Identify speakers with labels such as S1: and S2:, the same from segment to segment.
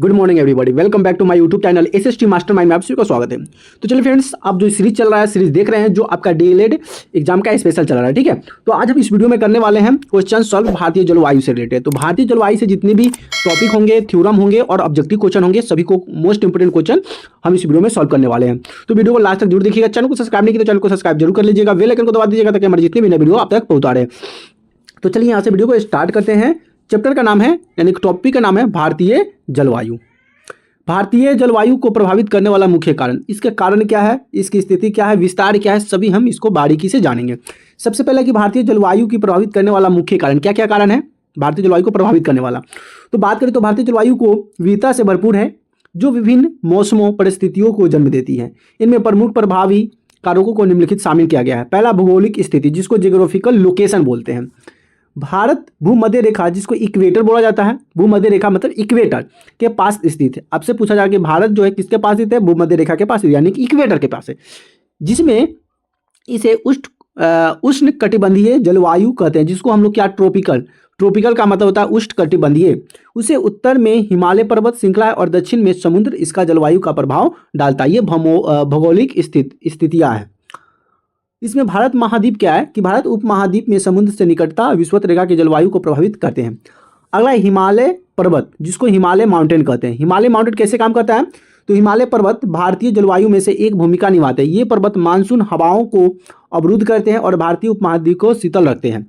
S1: Good morning everybody, welcome back to my YouTube channel SST mastermind में आप सभी का स्वागत है। तो चलिए फ्रेंड्स, आप जो सीरीज चल रहा है, सीरीज देख रहे हैं जो आपका डीएलएड एग्जाम का स्पेशल चल रहा है, ठीक है। तो आज हम इस वीडियो में करने वाले हैं क्वेश्चन सॉल्व भारतीय जलवायु से रिलेटेड। तो भारतीय जलवायु से जितने भी टॉपिक होंगे, थ्योरम होंगे और ऑब्जेक्टिव क्वेश्चन होंगे, सभी को मोस्ट इंपोर्टेंट क्वेश्चन हम इस वीडियो में सॉल्व करने वाले हैं। तो वीडियो को लास्ट तक जरूर देखिएगा। चैनल को सब्सक्राइब नहीं किया तो चैनल को सब्सक्राइब जरूर कर लीजिएगा, बेल आइकन को दबा दीजिएगा ताकि हमारे जितने भी नए वीडियो आप तक पहुंचा रहे। तो चलिए यहाँ से वीडियो को स्टार्ट करते हैं। चैप्टर का नाम है, यानी टॉपिक का नाम है भारतीय जलवायु। भारतीय जलवायु को प्रभावित करने वाला मुख्य कारण, इसके कारण क्या है, इसकी स्थिति क्या है, विस्तार क्या है, सभी हम इसको बारीकी से जानेंगे। सबसे पहले कि भारतीय जलवायु की प्रभावित करने वाला मुख्य कारण क्या क्या कारण है भारतीय जलवायु को प्रभावित करने वाला। तो बात करें तो भारतीय जलवायु को विविधता से भरपूर है, जो विभिन्न मौसमों परिस्थितियों को जन्म देती है। इनमें प्रमुख प्रभावी कारकों को निम्नलिखित शामिल किया गया है। पहला, भौगोलिक स्थिति, जिसको जियोग्राफिकल लोकेशन बोलते हैं। भारत भूमध्य रेखा, जिसको इक्वेटर बोला जाता है, भूमध्य रेखा मतलब इक्वेटर के पास स्थित है। आपसे पूछा जाए कि भारत जो है किसके पास स्थित है, भूमध्य रेखा के पास, यानी कि इक्वेटर के पास है, जिसमें इसे उष्ण कटिबंधीय जलवायु कहते हैं, जिसको हम लोग क्या, ट्रॉपिकल का मतलब होता है उष्ण कटिबंधीय। उसे उत्तर में हिमालय पर्वत श्रृंखला और दक्षिण में समुद्र इसका जलवायु का प्रभाव डालता है। ये भौगोलिक स्थितियां हैं। इसमें भारत महाद्वीप क्या है कि भारत उपमहाद्वीप में समुद्र से निकटता विषुवत रेखा की जलवायु को प्रभावित करते हैं। अगला, हिमालय पर्वत, जिसको हिमालय माउंटेन कहते हैं। हिमालय माउंटेन कैसे काम करता है, तो हिमालय पर्वत भारतीय जलवायु में से एक भूमिका निभाते हैं। ये पर्वत मानसून हवाओं को अवरुद्ध करते हैं और भारतीय उपमहाद्वीप को शीतल रखते हैं।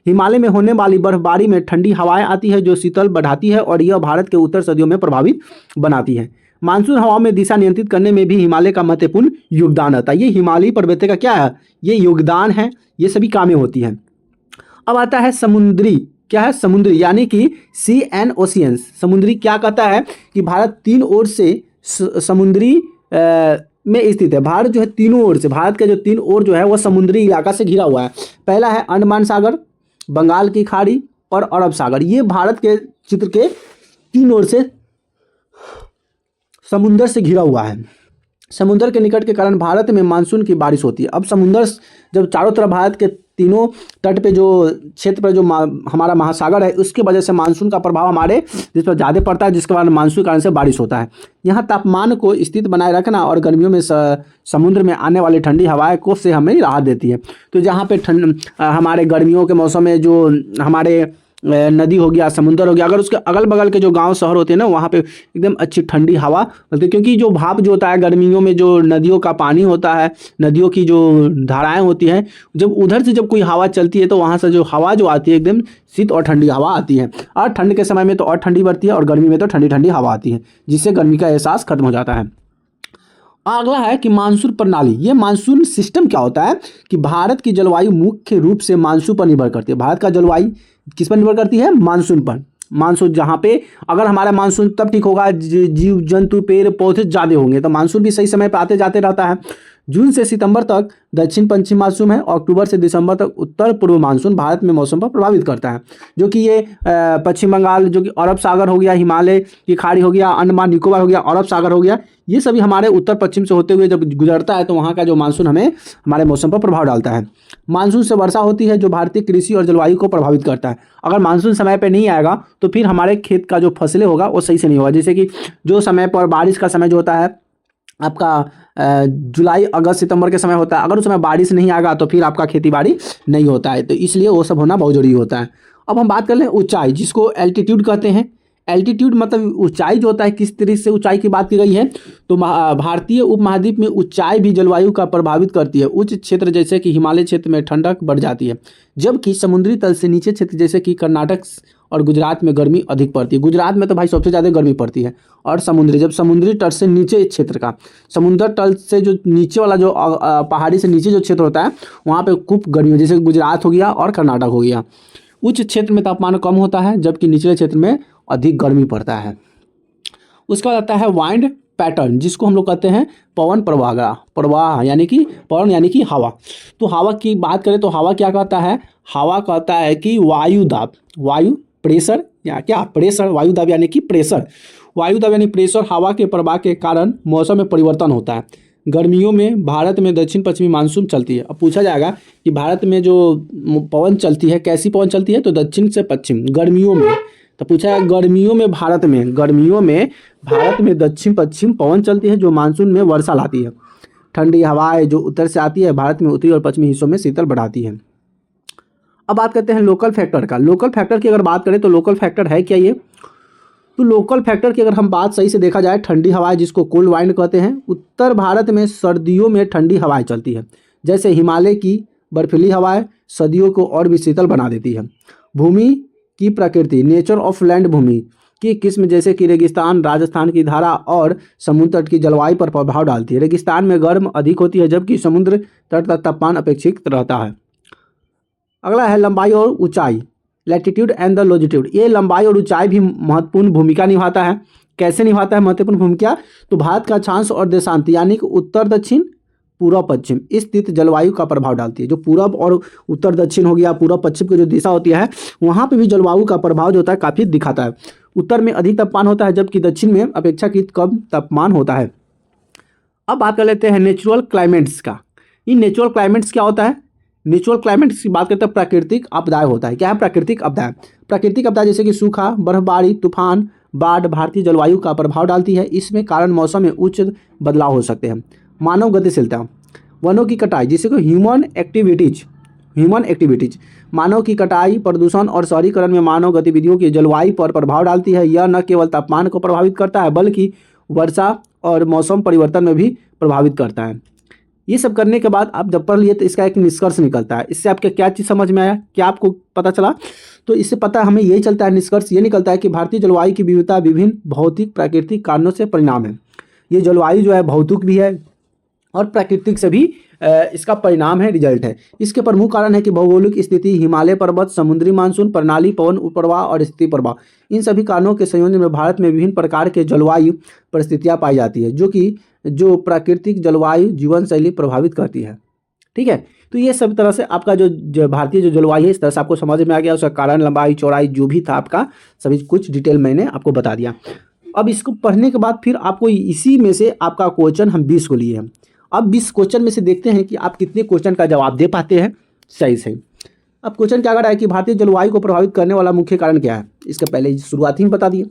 S1: हिमालय में होने वाली बर्फबारी में ठंडी हवाएं आती है, जो शीतल बढ़ाती है और यह भारत के उत्तर सदियों में प्रभावित बनाती है। मानसून हवाओं में दिशा नियंत्रित करने में भी हिमालय का महत्वपूर्ण योगदान आता है। ये हिमालयी पर्वत का क्या है, ये योगदान है, ये सभी कामें होती हैं। अब आता है समुद्री, क्या है, समुद्री यानी कि सी एंड ओशियंस। समुद्री क्या कहता है कि भारत तीन ओर से समुद्री में स्थित है। भारत जो है तीनों ओर से, भारत के जो तीन ओर जो है वह समुद्री इलाका से घिरा हुआ है। पहला है अंडमान सागर, बंगाल की खाड़ी और अरब सागर। ये भारत के चित्र के तीन ओर से समुंदर से घिरा हुआ है। समुंदर के निकट के कारण भारत में मानसून की बारिश होती है। अब समुंदर जब चारों तरफ भारत के तीनों तट पे जो क्षेत्र पर जो हमारा महासागर है, उसकी वजह से मानसून का प्रभाव हमारे जिस पर ज़्यादा पड़ता है, जिसके कारण मानसून के कारण से बारिश होता है। यहाँ तापमान को स्थिर बनाए रखना और गर्मियों में समुद्र में आने वाली ठंडी हवाएं को से हमें राहत देती है। तो जहाँ पे हमारे गर्मियों के मौसम में जो हमारे नदी हो गया, समुंदर हो गया, अगर उसके अगल बगल के जो गांव शहर होते हैं ना, वहाँ पे एकदम अच्छी ठंडी हवा मिलती है। क्योंकि जो भाप जो होता है गर्मियों में, जो नदियों का पानी होता है, नदियों की जो धाराएं होती हैं, जब उधर से जब कोई हवा चलती है तो वहाँ से जो हवा जो आती है एकदम शीत और ठंडी हवा आती है। और ठंड के समय में तो और ठंडी बढ़ती है और गर्मी में तो ठंडी ठंडी हवा आती है, जिससे गर्मी का एहसास खत्म हो जाता है। अगला है कि मानसून प्रणाली। ये मानसून सिस्टम क्या होता है कि भारत की जलवायु मुख्य रूप से मानसून पर निर्भर करती है। भारत का जलवायु किस पर निर्भर करती है, मानसून पर। मानसून जहाँ पे, अगर हमारा मानसून तब ठीक होगा जीव जंतु पेड़ पौधे ज़्यादा होंगे, तो मानसून भी सही समय पर आते जाते रहता है। जून से सितंबर तक दक्षिण पश्चिम मानसून है और अक्टूबर से दिसंबर तक उत्तर पूर्व मानसून भारत में मौसम पर प्रभावित करता है। जो कि ये पश्चिम बंगाल, जो कि अरब सागर हो गया, हिमालय की खाड़ी हो गया, अंडमान निकोबार हो गया, अरब सागर हो गया, ये सभी हमारे उत्तर पश्चिम से होते हुए जब गुजरता है तो वहाँ का जो मानसून हमें हमारे मौसम पर प्रभाव डालता है। मानसून से वर्षा होती है, जो भारतीय कृषि और जलवायु को प्रभावित करता है। अगर मानसून समय पर नहीं आएगा तो फिर हमारे खेत का जो फसलें होगा वो सही से नहीं होगा। जैसे कि जो समय पर बारिश का समय जो होता है आपका जुलाई अगस्त सितंबर के समय होता है, अगर उस समय बारिश नहीं आएगा तो फिर आपका खेती बाड़ी नहीं होता है। तो इसलिए वो सब होना बहुत जरूरी होता है। अब हम बात कर लें ऊंचाई, जिसको एल्टीट्यूड कहते हैं। एल्टीट्यूड मतलब ऊंचाई जो होता है, किस तरह से ऊंचाई की बात की गई है, तो भारतीय उपमहाद्वीप में ऊंचाई भी जलवायु का प्रभावित करती है। उच्च क्षेत्र जैसे कि हिमालय क्षेत्र में ठंडक बढ़ जाती है, जबकि समुद्री तल से नीचे क्षेत्र जैसे कि कर्नाटक और गुजरात में गर्मी अधिक पड़ती है। गुजरात में तो भाई सबसे ज़्यादा गर्मी पड़ती है। और जब समुद्री तट से नीचे क्षेत्र का, समुद्र तल से जो नीचे वाला जो पहाड़ी से नीचे जो क्षेत्र होता है, वहाँ पे खूब गर्मी हो, जैसे गुजरात हो गया और कर्नाटक हो गया। उच्च क्षेत्र में तापमान कम होता है, जबकि निचले क्षेत्र में अधिक गर्मी पड़ता है। उसके बाद आता है वाइंड पैटर्न, जिसको हम लोग कहते हैं पवन प्रवाह यानी कि पवन यानी कि हवा। तो हवा की बात करें तो हवा क्या कहता है, हवा कहता है कि वायु दाब, वायु प्रेशर या क्या प्रेशर, वायु दाब यानी कि प्रेशर, वायु दाब यानी प्रेशर हवा के प्रवाह के कारण मौसम में परिवर्तन होता है। गर्मियों में भारत में दक्षिण पश्चिमी मानसून चलती है। अब पूछा जाएगा कि भारत में जो पवन चलती है कैसी पवन चलती है, तो दक्षिण से पश्चिम गर्मियों में तो पूछा है गर्मियों में भारत में दक्षिण पश्चिम पवन चलती है जो मानसून में वर्षा लाती है। ठंडी हवाएं जो उत्तर से आती है भारत में उत्तरी और पश्चिमी हिस्सों में शीतल बढ़ाती है। अब बात करते हैं लोकल फैक्टर का। लोकल फैक्टर की अगर बात करें तो लोकल फैक्टर है क्या ये? तो लोकल फैक्टर की अगर हम बात सही से देखा जाए, ठंडी हवाएं जिसको कोल्ड वाइंड कहते हैं, उत्तर भारत में सर्दियों में ठंडी हवाएं चलती है। जैसे हिमालय की बर्फीली हवाएं सर्दियों को और भी शीतल बना देती है। भूमि की प्रकृति, नेचर ऑफ लैंड, भूमि की किस्म जैसे कि रेगिस्तान, राजस्थान की धारा और समुद्र तट की जलवायु पर प्रभाव डालती है। रेगिस्तान में गर्म अधिक होती है जबकि समुद्र तट का तापमान अपेक्षित रहता है। अगला है लंबाई और ऊंचाई, लैटिट्यूड एंड द लॉन्जिट्यूड। ये लंबाई और ऊंचाई भी महत्वपूर्ण भूमिका निभाता है। कैसे निभाता है महत्वपूर्ण भूमिका? तो भारत का अक्षांश और देशांत यानी कि उत्तर दक्षिण पूर्व पश्चिम स्थित जलवायु का प्रभाव डालती है। जो पूरब और उत्तर दक्षिण हो गया, पूर्व पश्चिम की जो दिशा होती है वहाँ पे भी जलवायु का प्रभाव जो होता है काफ़ी दिखाता है। उत्तर में अधिक तापमान होता है जबकि दक्षिण में अपेक्षाकृत कम तापमान होता है। अब बात कर लेते हैं नेचुरल क्लाइमेट्स का। ये नेचुरल क्लाइमेट्स क्या होता है? नेचुरल क्लाइमेट्स की बात करते हैं प्राकृतिक आपदाएं होता है। क्या है प्राकृतिक आपदाएं? प्राकृतिक आपदाएं जैसे कि सूखा, बर्फबारी, तूफान, बाढ़ भारतीय जलवायु का प्रभाव डालती है। इसमें कारण मौसम में उच्च बदलाव हो सकते हैं। मानव गतिशीलता, वनों की कटाई जिसे कि ह्यूमन एक्टिविटीज, मानव की कटाई, प्रदूषण और शहरीकरण में मानव गतिविधियों की जलवायु पर प्रभाव डालती है। यह न केवल तापमान को प्रभावित करता है बल्कि वर्षा और मौसम परिवर्तन में भी प्रभावित करता है। ये सब करने के बाद आप जब पढ़ लिए तो इसका एक निष्कर्ष निकलता है। इससे आपके क्या चीज़ समझ में आया, क्या आपको पता चला? तो इससे पता हमें यही चलता है, निष्कर्ष ये निकलता है कि भारतीय जलवायु की विविधता विभिन्न भौतिक प्राकृतिक कारणों से परिणाम है। ये जलवायु जो है भौतिक भी है और प्राकृतिक से भी इसका परिणाम है, रिजल्ट है। इसके प्रमुख कारण है कि भौगोलिक स्थिति, हिमालय पर्वत, समुद्री मानसून प्रणाली, पवन प्रवाह और स्थिति प्रवाह, इन सभी कारणों के संयोजन में भारत में विभिन्न प्रकार के जलवायु परिस्थितियां पाई जाती है जो प्राकृतिक जलवायु जीवन शैली प्रभावित करती है। ठीक है, तो ये सब तरह से आपका जो भारतीय जो जलवायु है इस तरह से आपको समझ में आ गया। उसका कारण, लंबाई, चौड़ाई जो भी था आपका सभी कुछ डिटेल मैंने आपको बता दिया। अब इसको पढ़ने के बाद फिर आपको इसी में से आपका क्वेश्चन हम 20 को लिए हैं। अब 20 क्वेश्चन में से देखते हैं कि आप कितने क्वेश्चन का जवाब दे पाते हैं सही से। अब क्वेश्चन क्या कर रहा है कि भारतीय जलवायु को प्रभावित करने वाला मुख्य कारण क्या है? इसके पहले शुरुआत ही में बता दिए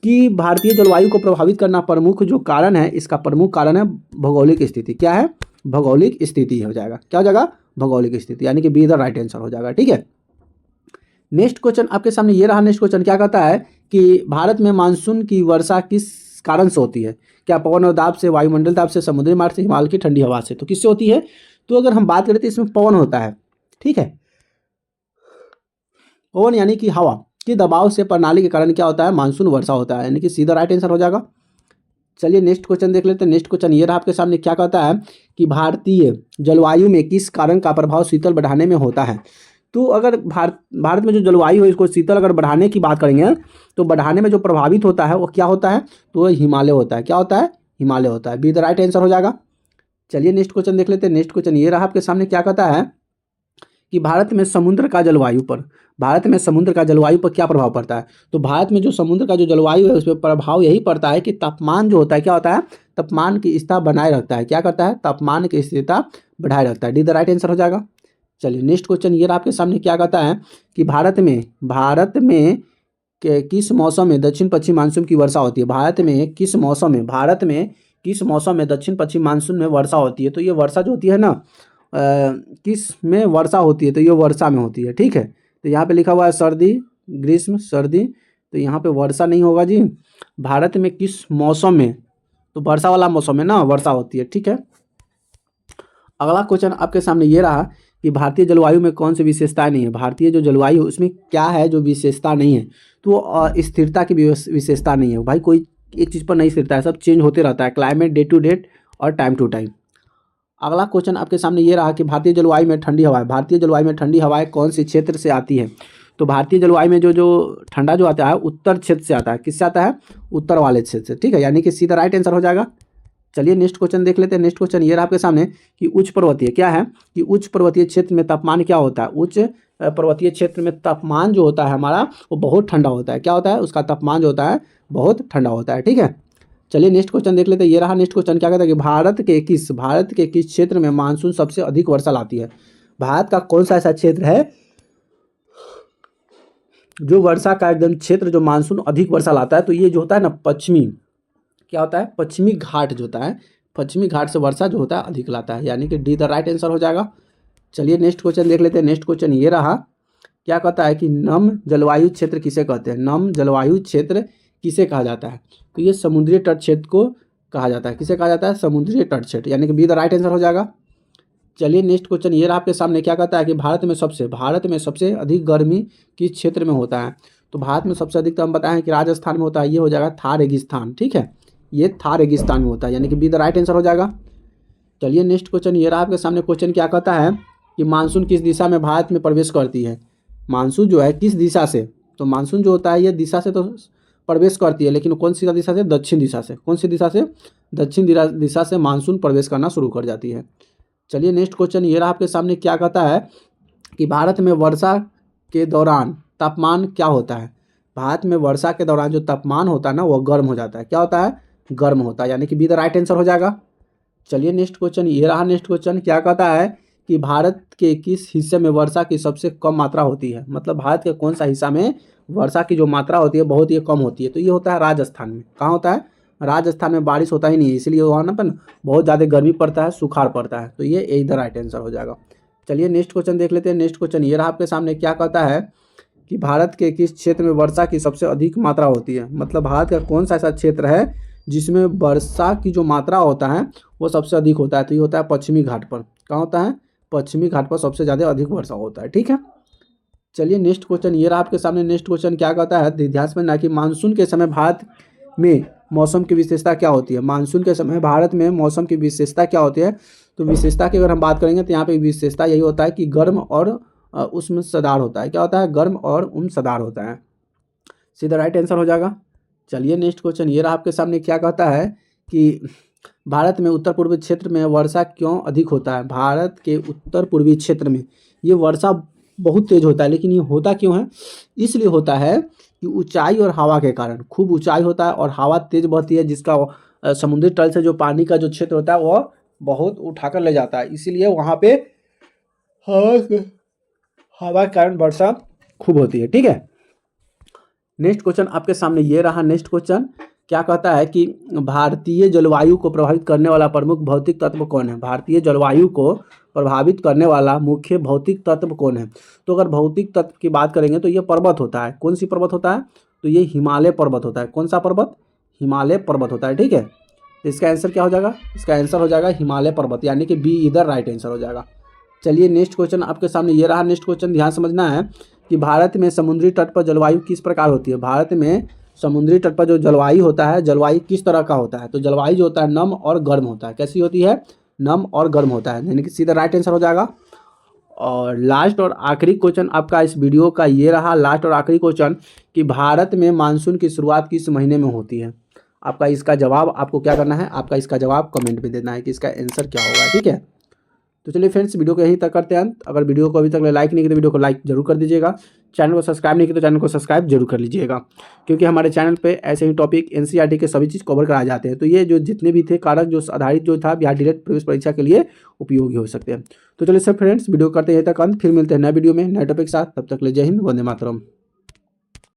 S1: कि भारतीय जलवायु को प्रभावित करना प्रमुख जो कारण है, इसका प्रमुख कारण है भौगोलिक स्थिति। क्या है? भौगोलिक स्थिति हो जाएगा। क्या हो जाएगा? भौगोलिक स्थिति, यानी कि बी द राइट आंसर हो जाएगा। ठीक है, नेक्स्ट क्वेश्चन आपके सामने ये रहा। नेक्स्ट क्वेश्चन क्या कहता है कि भारत में मानसून की वर्षा किस कारण से होती है? क्या पवन और दाब से, वायुमंडल दाब से, समुद्री मार्ग से, हिमालय की ठंडी हवा से? तो किससे होती है? तो अगर हम बात करें तो इसमें पवन होता है। ठीक है, पवन यानी कि हवा के दबाव से प्रणाली के कारण क्या होता है? मानसून वर्षा होता है, यानी कि सीधा राइट आंसर हो जाएगा। चलिए नेक्स्ट क्वेश्चन देख लेते हैं। नेक्स्ट क्वेश्चन ये रहा आपके सामने। क्या कहता है कि भारतीय जलवायु में किस कारण का प्रभाव शीतल बढ़ाने में होता है? तो अगर भारत में जो जलवायु है इसको शीतल अगर बढ़ाने की बात करेंगे तो बढ़ाने में जो प्रभावित होता है वो क्या होता है? तो हिमालय होता है। क्या होता है? हिमालय होता है। बी द राइट आंसर हो जाएगा। चलिए नेक्स्ट क्वेश्चन देख लेते हैं। नेक्स्ट क्वेश्चन ये रहा आपके सामने। क्या कहता है कि भारत में समुद्र का जलवायु पर क्या प्रभाव पड़ता है? तो भारत में जो समुद्र का जो जलवायु है उस पर प्रभाव यही पड़ता है कि तापमान जो होता है क्या होता है? तापमान की स्थिरता बनाए रखता है। क्या करता है? तापमान की स्थिरता बढ़ाए रखता है। डी द राइट आंसर हो जाएगा। चलिए नेक्स्ट क्वेश्चन ये रहा आपके सामने। क्या कहता है कि भारत में किस मौसम में दक्षिण पश्चिम मानसून की वर्षा होती है? भारत में किस मौसम में दक्षिण पश्चिम मानसून में वर्षा होती है? तो ये वर्षा जो होती है ना किस में वर्षा होती है? तो ये वर्षा में होती है। ठीक है, तो यहाँ पे लिखा हुआ है सर्दी, ग्रीष्म, सर्दी, तो यहाँ पे वर्षा नहीं होगा जी। भारत में किस मौसम में? तो वर्षा वाला मौसम में ना वर्षा होती है। ठीक है, अगला क्वेश्चन आपके सामने ये रहा कि भारतीय जलवायु में कौन सी विशेषताएं नहीं है? भारतीय जो जलवायु उसमें क्या है जो विशेषता नहीं है? तो स्थिरता की विशेषता नहीं है भाई, कोई एक चीज़ पर नहीं स्थिरता है, सब चेंज होते रहता है, क्लाइमेट डे टू डे और टाइम टू टाइम। अगला क्वेश्चन आपके सामने ये रहा कि भारतीय जलवायु में ठंडी हवाएं कौन से क्षेत्र से आती है? तो भारतीय जलवायु में जो ठंडा जो आता है उत्तर क्षेत्र से आता है। किससे आता है? उत्तर वाले क्षेत्र से। ठीक है, यानी कि सीधा राइट आंसर हो जाएगा। चलिए नेक्स्ट क्वेश्चन देख लेते हैं। नेक्स्ट क्वेश्चन ये रहा आपके सामने कि उच्च पर्वतीय क्या है कि उच्च पर्वतीय क्षेत्र में तापमान क्या होता है? उच्च पर्वतीय क्षेत्र में तापमान जो होता है हमारा वो बहुत ठंडा होता है। क्या होता है? उसका तापमान जो होता है बहुत ठंडा होता है। ठीक है, चलिए नेक्स्ट क्वेश्चन देख लेते हैं। ये रहा नेक्स्ट क्वेश्चन। क्या कहता है कि भारत के किस क्षेत्र में मानसून सबसे अधिक वर्षा लाती है? भारत का कौन सा ऐसा क्षेत्र है जो वर्षा का एकदम क्षेत्र जो मानसून अधिक वर्षा लाता है, तो ये जो होता है ना पश्चिमी, क्या होता है, पश्चिमी घाट जो होता है, पश्चिमी घाट से वर्षा जो होता है अधिक लाता है, यानी कि डी द राइट आंसर हो जाएगा। चलिए नेक्स्ट क्वेश्चन देख लेते हैं। नेक्स्ट क्वेश्चन ये रहा, क्या कहता है कि नम जलवायु क्षेत्र किसे कहते हैं? नम जलवायु क्षेत्र किसे कहा जाता है? तो ये समुद्री तट क्षेत्र को कहा जाता है। किसे कहा जाता है? समुद्री तट क्षेत्र, यानी कि बी द राइट आंसर हो जाएगा। चलिए नेक्स्ट क्वेश्चन ये रहा आपके सामने, क्या कहता है कि भारत में सबसे अधिक गर्मी किस क्षेत्र में होता है? तो भारत में सबसे अधिक तो हम बताएं कि राजस्थान में होता है, ये हो जाएगा थार रेगिस्तान। ठीक है, ये थार रेगिस्तान में होता है, यानी कि बी द राइट आंसर हो जाएगा। चलिए नेक्स्ट क्वेश्चन ये रहा आपके सामने। क्वेश्चन क्या कहता है कि मानसून किस दिशा में भारत में प्रवेश करती है? मानसून जो है किस दिशा से? तो मानसून जो होता है ये दिशा से तो प्रवेश करती है, लेकिन कौन सी दिशा से? दक्षिण दिशा से। कौन सी दिशा से? दक्षिण दिशा से मानसून प्रवेश करना शुरू कर जाती है। चलिए नेक्स्ट क्वेश्चन ये रहा आपके सामने, क्या कहता है कि भारत में वर्षा के दौरान तापमान क्या होता है? भारत में वर्षा के दौरान जो तापमान होता है ना वो गर्म हो जाता है। क्या होता है? गर्म होता है, यानी कि बी द राइट आंसर हो जाएगा। चलिए नेक्स्ट क्वेश्चन ये रहा। नेक्स्ट क्वेश्चन क्या कहता है कि भारत के किस हिस्से में वर्षा की सबसे कम मात्रा होती है? मतलब भारत के कौन सा हिस्सा में वर्षा की जो मात्रा होती है बहुत ही कम होती है? तो ये होता है राजस्थान में। कहाँ होता है? राजस्थान में बारिश होता ही नहीं है, इसलिए वहाँ ना पर बहुत ज़्यादा गर्मी पड़ता है, सुखाड़ पड़ता है। तो ये इधर राइट आंसर हो जाएगा। चलिए नेक्स्ट क्वेश्चन देख लेते हैं। नेक्स्ट क्वेश्चन ये रहा आपके सामने, क्या कहता है कि भारत के किस क्षेत्र में वर्षा की सबसे अधिक मात्रा होती है? मतलब भारत का कौन सा ऐसा क्षेत्र है जिसमें वर्षा की जो मात्रा होता है वो सबसे अधिक होता है? तो ये होता है पश्चिमी घाट पर। कहाँ होता है? पश्चिमी घाट पर सबसे ज़्यादा अधिक वर्षा होता है। ठीक है, चलिए नेक्स्ट क्वेश्चन ये रहा आपके सामने। नेक्स्ट क्वेश्चन क्या कहता है, ध्यान में ना, कि मानसून के समय भारत में मौसम की विशेषता क्या होती है? मानसून के समय भारत में मौसम की विशेषता क्या होती है? तो विशेषता की अगर हम बात करेंगे तो यहाँ पे विशेषता यही होता है कि गर्म और उष्ण सदार होता है। क्या होता है? गर्म और उष्ण सदार होता है। सीधा राइट आंसर हो जाएगा। चलिए नेक्स्ट क्वेश्चन ये रहा आपके सामने, क्या कहता है कि भारत में उत्तर पूर्वी क्षेत्र में वर्षा क्यों अधिक होता है? भारत के उत्तर पूर्वी क्षेत्र में ये वर्षा बहुत तेज होता है, लेकिन ये होता क्यों है? इसलिए होता है कि ऊंचाई और हवा के कारण। खूब ऊंचाई होता है और हवा तेज बहती है, जिसका समुद्री तल से जो पानी का जो क्षेत्र होता है वह बहुत उठाकर ले जाता है, इसीलिए वहाँ पे हवा के कारण वर्षा खूब होती है। ठीक है, नेक्स्ट क्वेश्चन आपके सामने ये रहा। नेक्स्ट क्वेश्चन क्या कहता है कि भारतीय जलवायु को प्रभावित करने वाला प्रमुख भौतिक तत्व कौन है? भारतीय जलवायु को प्रभावित करने वाला मुख्य भौतिक तत्व कौन है? तो अगर भौतिक तत्व की बात करेंगे तो ये पर्वत होता है। कौन सी पर्वत होता है? तो ये हिमालय पर्वत होता है। कौन सा पर्वत? हिमालय पर्वत होता है। ठीक है, तो इसका आंसर क्या हो जाएगा? इसका आंसर हो जाएगा हिमालय पर्वत, यानी कि बी इधर राइट आंसर हो जाएगा। चलिए नेक्स्ट क्वेश्चन आपके सामने ये रहा। नेक्स्ट क्वेश्चन ध्यान समझना है कि भारत में समुद्री तट पर जलवायु किस प्रकार होती है? भारत में समुद्री तट पर जो जलवायु होता है, जलवायु किस तरह का होता है? तो जलवायु जो होता है नम और गर्म होता है। कैसी होती है? नम और गर्म होता है, यानी कि सीधा राइट आंसर हो जाएगा। और लास्ट और आखिरी क्वेश्चन आपका इस वीडियो का ये रहा, लास्ट और आखिरी क्वेश्चन, कि भारत में मानसून की शुरुआत किस महीने में होती है? आपका इसका जवाब आपको क्या करना है? आपका इसका जवाब कमेंट में देना है कि इसका आंसर क्या होगा। ठीक है, तो चलिए फ्रेंड्स, वीडियो को यहीं तक करते हैं अंत। अगर वीडियो को अभी तक लाइक नहीं किया तो वीडियो को लाइक जरूर कर दीजिएगा। चैनल को सब्सक्राइब नहीं किया तो चैनल को सब्सक्राइब जरूर कर लीजिएगा, क्योंकि हमारे चैनल पे ऐसे ही टॉपिक एनसीईआरटी के सभी चीज़ कवर कराए जाते हैं। तो ये जो जितने भी थे कारक जो आधारित जो था बिहार डीएलएड प्रवेश परीक्षा के लिए उपयोगी हो सकते हैं। तो चलिए सब फ्रेंड्स, वीडियो करते हैं यहीं तक अंत। फिर मिलते हैं नए वीडियो में नए टॉपिक के साथ। तब तक ले जय हिंद, वंदे मातरम।